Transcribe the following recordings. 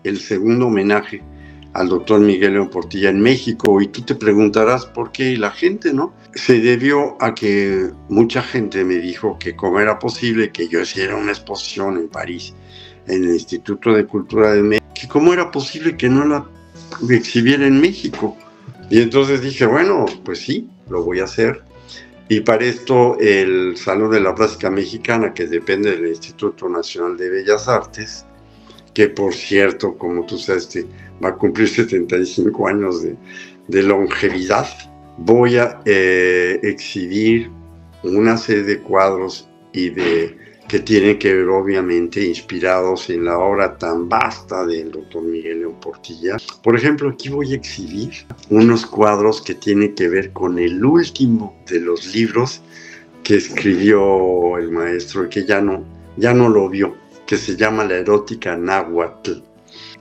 el segundo homenaje al doctor Miguel León Portilla en México, y tú te preguntarás por qué, y la gente, ¿no? Se debió a que mucha gente me dijo que cómo era posible que yo hiciera una exposición en París, en el Instituto de Cultura de México, que cómo era posible que no la exhibiera en México. Y entonces dije, bueno, pues sí, lo voy a hacer. Y para esto el Salón de la Plástica Mexicana, que depende del Instituto Nacional de Bellas Artes, que por cierto, como tú sabes, va a cumplir 75 años de longevidad, voy a exhibir una serie de cuadros que tienen que ver, obviamente, inspirados en la obra tan vasta del doctor Miguel León Portilla. Por ejemplo, aquí voy a exhibir unos cuadros que tienen que ver con el último de los libros que escribió el maestro, que ya no lo vio, que se llama La erótica náhuatl.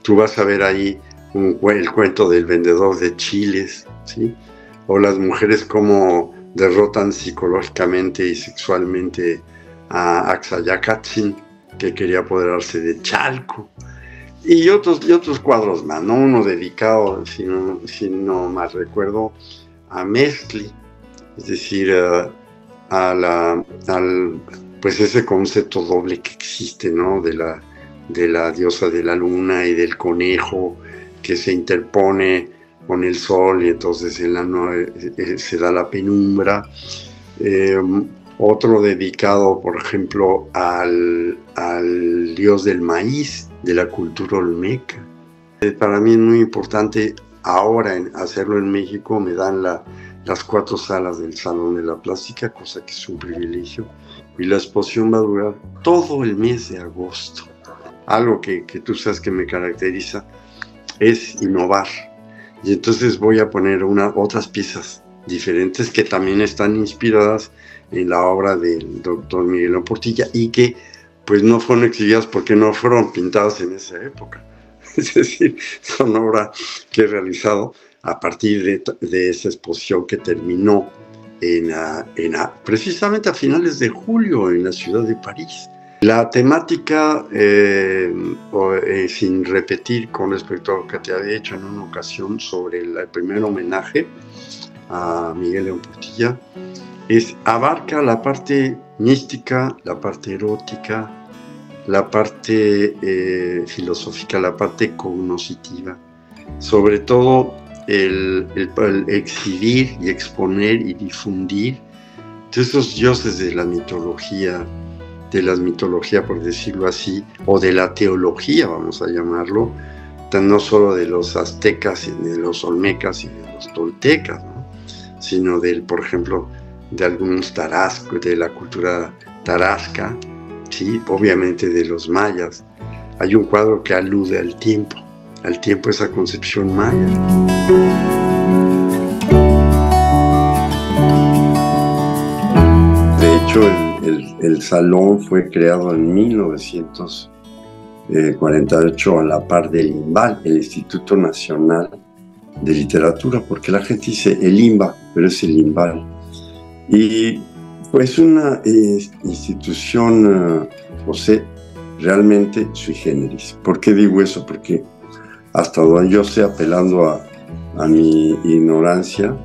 Tú vas a ver ahí el cuento del vendedor de chiles, ¿sí? O las mujeres cómo derrotan psicológicamente y sexualmente a Axayacatl, que quería apoderarse de Chalco, y otros cuadros más, ¿no? Uno dedicado, si no mal recuerdo, a Mezcli, es decir, pues ese concepto doble que existe, ¿no? De la diosa de la luna y del conejo que se interpone con el sol, y entonces en la noche se da la penumbra. Otro dedicado, por ejemplo, al dios del maíz, de la cultura olmeca. Para mí es muy importante ahora hacerlo en México. Me dan las 4 salas del Salón de la Plástica, cosa que es un privilegio. Y la exposición va a durar todo el mes de agosto. Algo que tú sabes que me caracteriza es innovar. Y entonces voy a poner otras piezas diferentes que también están inspiradas en la obra del doctor Miguel León Portilla, y que pues no fueron exhibidas porque no fueron pintadas en esa época. Es decir, son obras que he realizado a partir de esa exposición que terminó precisamente a finales de julio en la ciudad de París. La temática, sin repetir con respecto a lo que te había dicho en una ocasión sobre el primer homenaje a Miguel León Portilla, abarca la parte mística, la parte erótica, la parte filosófica, la parte cognoscitiva, sobre todo el exhibir y exponer y difundir de esos dioses de la mitología por decirlo así, o de la teología, vamos a llamarlo, no solo de los aztecas y de los olmecas y de los toltecas, ¿no? Sino por ejemplo, de algunos tarascos, de la cultura tarasca, ¿sí? Obviamente de los mayas. Hay un cuadro que alude al tiempo, esa concepción maya. De hecho, el salón fue creado en 1948 a la par del INVAL, el Instituto Nacional de Literatura, porque la gente dice el INVA, pero es el INVAL. Y pues una institución, José, realmente sui generis. ¿Por qué digo eso? Porque hasta donde yo sé, apelando a mi ignorancia,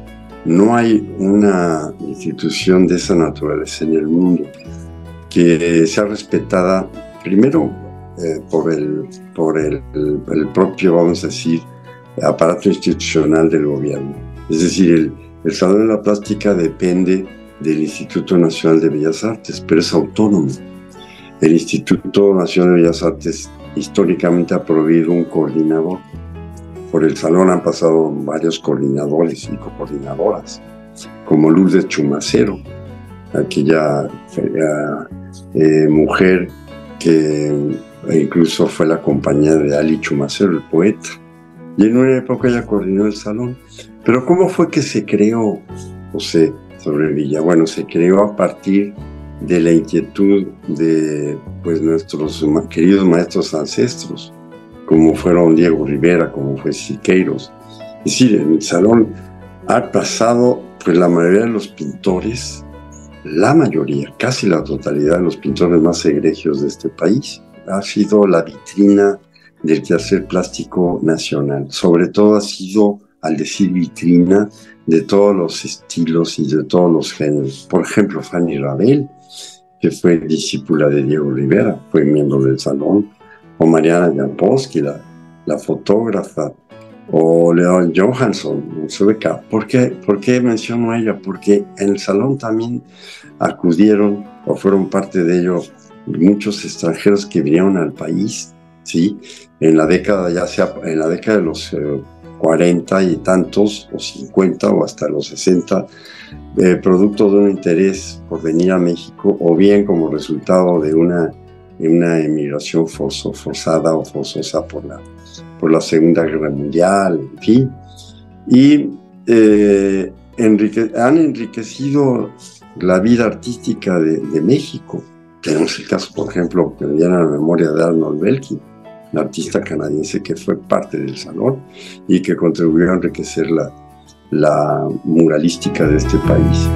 no hay una institución de esa naturaleza en el mundo que sea respetada primero por el propio, vamos a decir, aparato institucional del gobierno. Es decir, el Salón de la Plástica depende del Instituto Nacional de Bellas Artes, pero es autónomo. El Instituto Nacional de Bellas Artes históricamente ha proveído un coordinador. Por el salón han pasado varios coordinadores y coordinadoras, como Lourdes Chumacero, aquella mujer que incluso fue la compañera de Ali Chumacero, el poeta. Y en una época ella coordinó el salón. Pero ¿cómo fue que se creó, José Sobrevilla? Bueno, se creó a partir de la inquietud de pues, nuestros queridos maestros ancestros, como fueron Diego Rivera, como fue Siqueiros. Es decir, en el salón ha pasado pues, la mayoría de los pintores, la mayoría, casi la totalidad de los pintores más egregios de este país. Ha sido la vitrina del quehacer plástico nacional. Sobre todo ha sido, al decir vitrina, de todos los estilos y de todos los géneros. Por ejemplo, Fanny Rabel, que fue discípula de Diego Rivera, fue miembro del Salón, o Mariana Jampolsky, la fotógrafa, o Leon Johansson, sueca. ¿Por qué menciono a ella? Porque en el Salón también acudieron o fueron parte de ello muchos extranjeros que vinieron al país, ¿sí? En la década, ya sea en la década de los 40 y tantos, o 50 o hasta los 60, producto de un interés por venir a México, o bien como resultado de una emigración forzada o forzosa por la Segunda Guerra Mundial, en fin. Y han enriquecido la vida artística de México. Tenemos el caso, por ejemplo, que me viene a la memoria de Arnold Belkin, un artista canadiense que fue parte del Salón y que contribuyó a enriquecer la muralística de este país.